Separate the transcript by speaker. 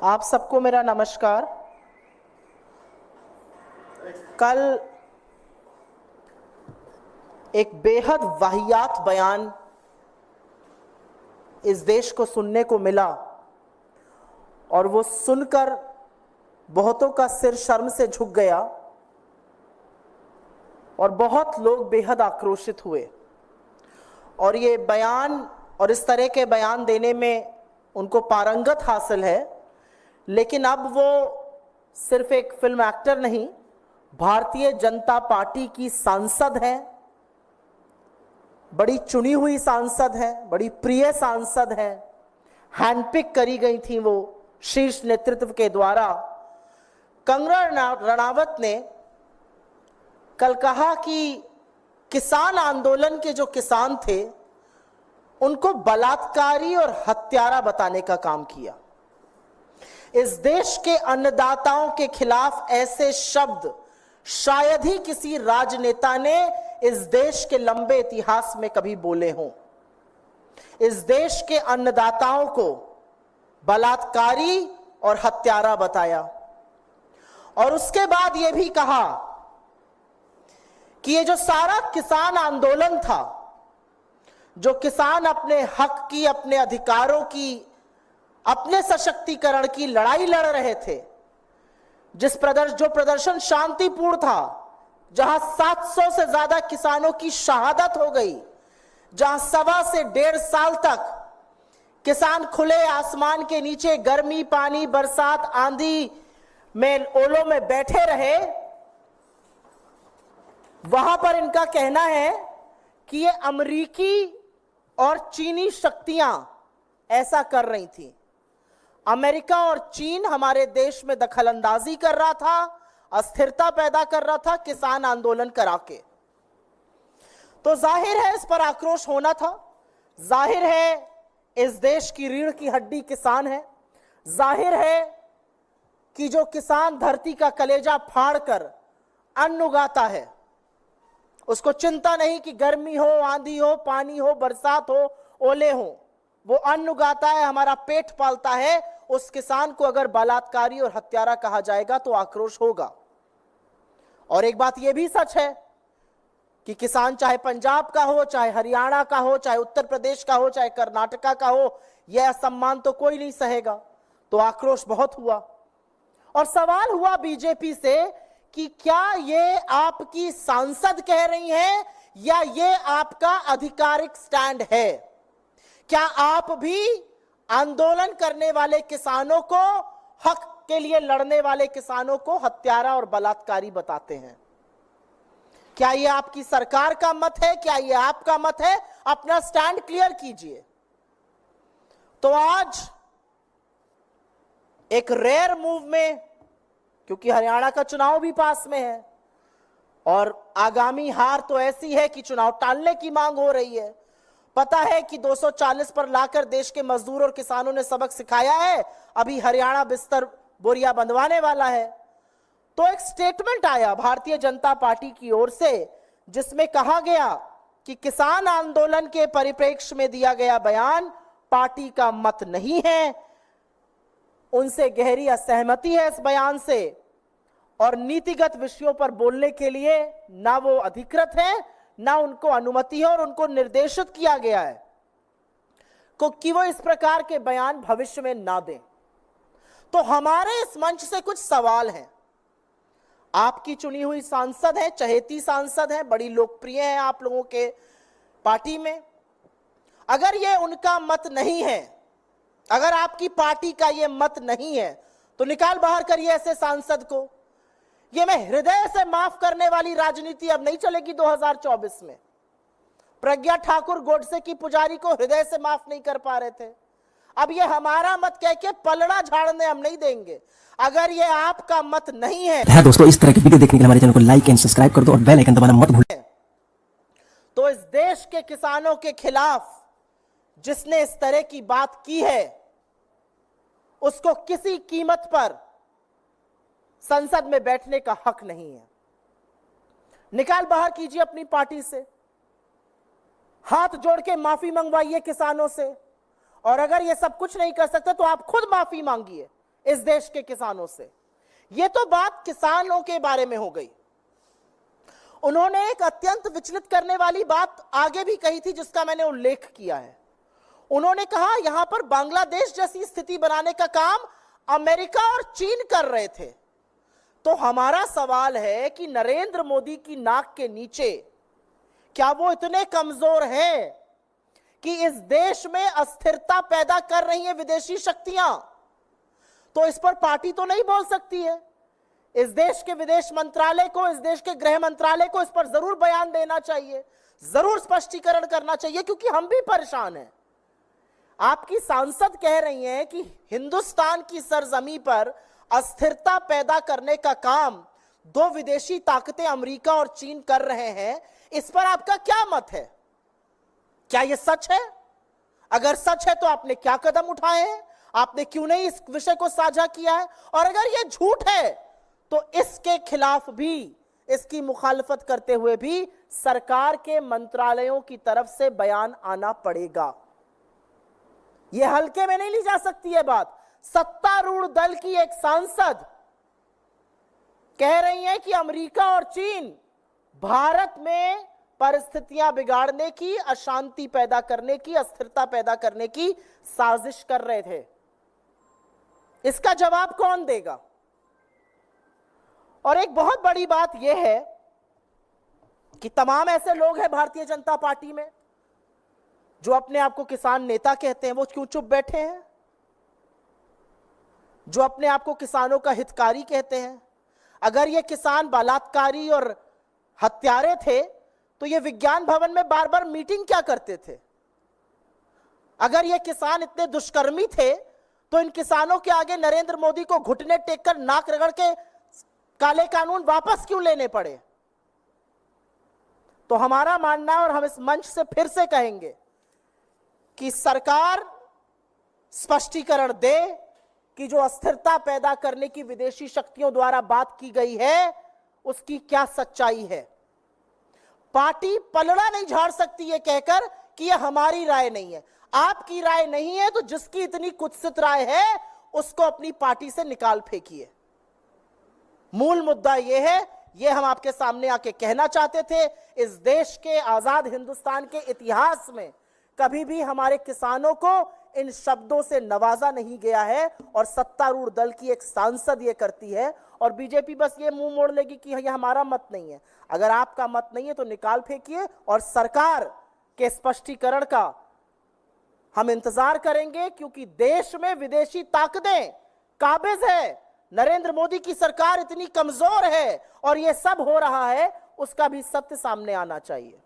Speaker 1: आप सबको मेरा नमस्कार। कल एक बेहद वाहियात बयान इस देश को सुनने को मिला और वो सुनकर बहुतों का सिर शर्म से झुक गया और बहुत लोग बेहद आक्रोशित हुए। और ये बयान और इस तरह के बयान देने में उनको पारंगत हासिल है, लेकिन अब वो सिर्फ एक फिल्म एक्टर नहीं, भारतीय जनता पार्टी की सांसद हैं, बड़ी चुनी हुई सांसद हैं, बड़ी प्रिय सांसद हैं, हैंडपिक करी गई थी वो शीर्ष नेतृत्व के द्वारा। कंगना रणावत ने कल कहा कि किसान आंदोलन के जो किसान थे उनको बलात्कारी और हत्यारा बताने का काम किया। इस देश के अन्नदाताओं के खिलाफ ऐसे शब्द शायद ही किसी राजनेता ने इस देश के लंबे इतिहास में कभी बोले हों। इस देश के अन्नदाताओं को बलात्कारी और हत्यारा बताया और उसके बाद यह भी कहा कि ये जो सारा किसान आंदोलन था, जो किसान अपने हक की, अपने अधिकारों की, अपने सशक्तिकरण की लड़ाई लड़ रहे थे, जो प्रदर्शन शांतिपूर्ण था, जहां 700 से ज्यादा किसानों की शहादत हो गई, जहां 1.25 से 1.5 साल तक किसान खुले आसमान के नीचे गर्मी, पानी, बरसात, आंधी में, ओलों में बैठे रहे, वहां पर इनका कहना है कि ये अमेरिकी और चीनी शक्तियां ऐसा कर रही थी। अमेरिका और चीन हमारे देश में दखलंदाजी कर रहा था, अस्थिरता पैदा कर रहा था किसान आंदोलन करा के। तो जाहिर है इस पर आक्रोश होना था। जाहिर है इस देश की रीढ़ की हड्डी किसान है। जाहिर है कि जो किसान धरती का कलेजा फाड़कर अन्न उगाता है, उसको चिंता नहीं कि गर्मी हो, आंधी हो, पानी हो, बरसात हो, ओले हो, वो अन्न उगाता है, हमारा पेट पालता है। उस किसान को अगर बलात्कारी और हत्यारा कहा जाएगा तो आक्रोश होगा। और एक बात यह भी सच है कि किसान चाहे पंजाब का हो, चाहे हरियाणा का हो, चाहे उत्तर प्रदेश का हो, चाहे कर्नाटका का हो, यह असम्मान तो कोई नहीं सहेगा। तो आक्रोश बहुत हुआ और सवाल हुआ बीजेपी से कि क्या ये आपकी सांसद कह रही हैं या ये आपका आधिकारिक स्टैंड है? क्या आप भी आंदोलन करने वाले किसानों को, हक के लिए लड़ने वाले किसानों को हत्यारा और बलात्कारी बताते हैं? क्या ये आपकी सरकार का मत है? क्या ये आपका मत है? अपना स्टैंड क्लियर कीजिए। तो आज एक रेयर मूव में, क्योंकि हरियाणा का चुनाव भी पास में है और आगामी हार तो ऐसी है कि चुनाव टालने की मांग हो रही है। पता है कि 240 पर लाकर देश के मजदूर और किसानों ने सबक सिखाया है, अभी हरियाणा बिस्तर बोरिया बंधवाने वाला है। तो एक स्टेटमेंट आया भारतीय जनता पार्टी की ओर से जिसमें कहा गया कि किसान आंदोलन के परिप्रेक्ष्य में दिया गया बयान पार्टी का मत नहीं है, उनसे गहरी असहमति है इस बयान से और नीतिगत विषयों पर बोलने के लिए ना वो अधिकृत है, ना उनको अनुमति है और उनको निर्देशित किया गया है कि वो इस प्रकार के बयान भविष्य में ना दें। तो हमारे इस मंच से कुछ सवाल हैं। आपकी चुनी हुई सांसद है, चहेती सांसद है, बड़ी लोकप्रिय है आप लोगों के पार्टी में। अगर ये उनका मत नहीं है, अगर आपकी पार्टी का ये मत नहीं है, तो निकाल बाहर करिए ऐसे सांसद को। ये मैं हृदय से माफ करने वाली राजनीति अब नहीं चलेगी 2024 में। प्रज्ञा ठाकुर गोडसे की पुजारी को हृदय से माफ नहीं कर पा रहे थे, अब ये हमारा मत कह के पलड़ा झाड़ने हम नहीं देंगे। अगर ये आपका मत नहीं है
Speaker 2: दोस्तों, इस तरह की वीडियो देखने के लिए हमारे चैनल को लाइक एंड सब्सक्राइब कर दो और बेल आइकन दबाना मत भूलें।
Speaker 1: तो इस देश के किसानों के खिलाफ जिसने इस तरह की बात की है, उसको किसी कीमत पर संसद में बैठने का हक नहीं है। निकाल बाहर कीजिए अपनी पार्टी से, हाथ जोड़ के माफी मंगवाइए किसानों से, और अगर ये सब कुछ नहीं कर सकते तो आप खुद माफी मांगिए इस देश के किसानों से। यह तो बात किसानों के बारे में हो गई। उन्होंने एक अत्यंत विचलित करने वाली बात आगे भी कही थी, जिसका मैंने उल्लेख किया है। उन्होंने कहा यहां पर बांग्लादेश जैसी स्थिति बनाने का काम अमेरिका और चीन कर रहे थे। तो हमारा सवाल है कि नरेंद्र मोदी की नाक के नीचे क्या वो इतने कमजोर हैं कि इस देश में अस्थिरता पैदा कर रही है विदेशी शक्तियां? तो इस पर पार्टी तो नहीं बोल सकती है। इस देश के विदेश मंत्रालय को, इस देश के गृह मंत्रालय को इस पर जरूर बयान देना चाहिए, जरूर स्पष्टीकरण करना चाहिए, क्योंकि हम भी परेशान हैं। आपकी सांसद कह रही हैं कि हिंदुस्तान की सरजमी पर अस्थिरता पैदा करने का काम दो विदेशी ताकतें अमेरिका और चीन कर रहे हैं। इस पर आपका क्या मत है? क्या यह सच है? अगर सच है तो आपने क्या कदम उठाए हैं? आपने क्यों नहीं इस विषय को साझा किया है? और अगर यह झूठ है तो इसके खिलाफ भी, इसकी मुखालफत करते हुए भी सरकार के मंत्रालयों की तरफ से बयान आना पड़ेगा। यह हल्के में नहीं ली जा सकती है बात। सत्तारूढ़ दल की एक सांसद कह रही है कि अमेरिका और चीन भारत में परिस्थितियां बिगाड़ने की, अशांति पैदा करने की, अस्थिरता पैदा करने की साजिश कर रहे थे। इसका जवाब कौन देगा? और एक बहुत बड़ी बात यह है कि तमाम ऐसे लोग हैं भारतीय जनता पार्टी में जो अपने आप को किसान नेता कहते हैं, वो क्यों चुप बैठे हैं? जो अपने आप को किसानों का हितकारी कहते हैं, अगर ये किसान बलात्कारी और हत्यारे थे तो ये विज्ञान भवन में बार बार मीटिंग क्या करते थे? अगर ये किसान इतने दुष्कर्मी थे तो इन किसानों के आगे नरेंद्र मोदी को घुटने टेककर नाक रगड़ के काले कानून वापस क्यों लेने पड़े? तो हमारा मानना है, और हम इस मंच से फिर से कहेंगे कि सरकार स्पष्टीकरण दे कि जो अस्थिरता पैदा करने की विदेशी शक्तियों द्वारा बात की गई है उसकी क्या सच्चाई है। पार्टी पलड़ा नहीं झाड़ सकती है कहकर कि यह हमारी राय नहीं है। आपकी राय नहीं है तो जिसकी इतनी कुत्सित राय है उसको अपनी पार्टी से निकाल फेंकिए। मूल मुद्दा यह है, यह हम आपके सामने आके कहना चाहते थे। इस देश के, आजाद हिंदुस्तान के इतिहास में कभी भी हमारे किसानों को इन शब्दों से नवाजा नहीं गया है, और सत्तारूढ़ दल की एक सांसद ये करती है, और बीजेपी बस ये मुंह मोड़ लेगी कि यह हमारा मत नहीं है। अगर आपका मत नहीं है तो निकाल फेंकिए, और सरकार के स्पष्टीकरण का हम इंतजार करेंगे, क्योंकि देश में विदेशी ताकतें काबिज है। नरेंद्र मोदी की सरकार इतनी कमजोर है और यह सब हो रहा है, उसका भी सत्य सामने आना चाहिए।